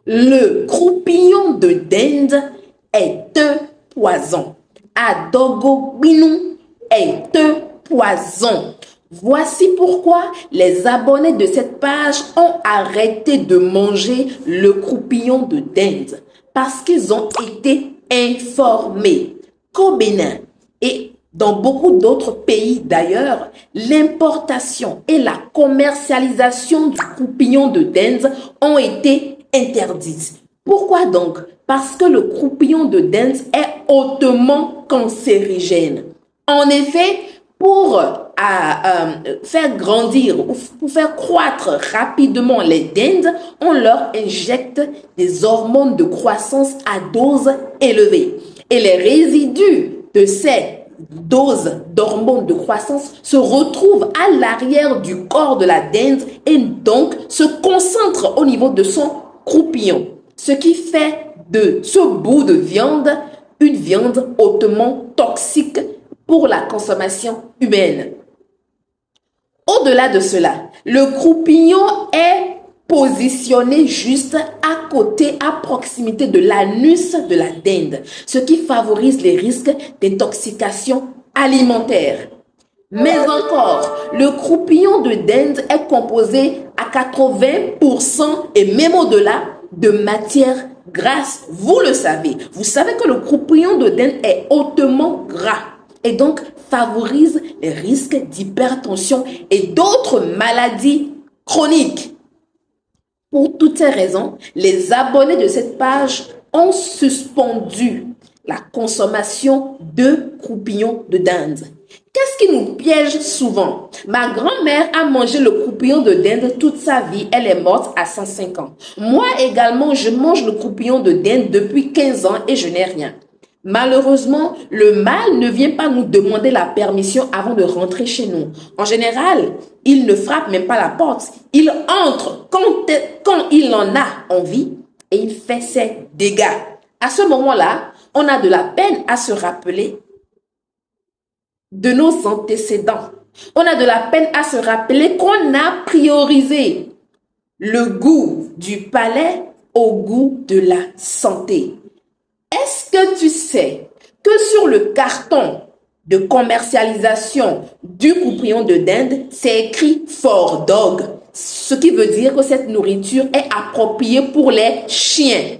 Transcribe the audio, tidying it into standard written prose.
Le croupillon de dinde est un poison. Adogogbinu est un poison. Voici pourquoi les abonnés de cette page ont arrêté de manger le croupillon de dinde parce qu'ils ont été informés qu'au Bénin et dans beaucoup d'autres pays d'ailleurs, l'importation et la commercialisation du croupillon de dinde ont été interdites. Pourquoi donc? Parce que le croupillon de dinde est hautement cancérigène. En effet, pour faire grandir ou pour faire croître rapidement les dindes, on leur injecte des hormones de croissance à dose élevée. Et les résidus de ces doses d'hormones de croissance se retrouvent à l'arrière du corps de la dinde et donc se concentrent au niveau de son croupillon. Ce qui fait de ce bout de viande une viande hautement toxique pour la consommation humaine. Au-delà de cela, le croupillon est positionné juste à côté, à proximité de l'anus de la dinde, ce qui favorise les risques d'intoxication alimentaire. Mais encore, le croupillon de dinde est composé à 80% et même au-delà de matière grasse. Vous le savez. Vous savez que le croupillon de dinde est hautement gras et donc favorise les risques d'hypertension et d'autres maladies chroniques. Pour toutes ces raisons, les abonnés de cette page ont suspendu la consommation de croupillons de dinde. Qu'est-ce qui nous piège souvent? Ma grand-mère a mangé le croupillon de dinde toute sa vie. Elle est morte à 105 ans. Moi également, je mange le croupillon de dinde depuis 15 ans et je n'ai rien. Malheureusement, le mâle ne vient pas nous demander la permission avant de rentrer chez nous. En général, il ne frappe même pas la porte. Il entre quand il en a envie et il fait ses dégâts. À ce moment-là, on a de la peine à se rappeler de nos antécédents. On a de la peine à se rappeler qu'on a priorisé le goût du palais au goût de la santé. Est-ce que tu sais que sur le carton de commercialisation du croupillon de dinde, c'est écrit for dog, ce qui veut dire que cette nourriture est appropriée pour les chiens.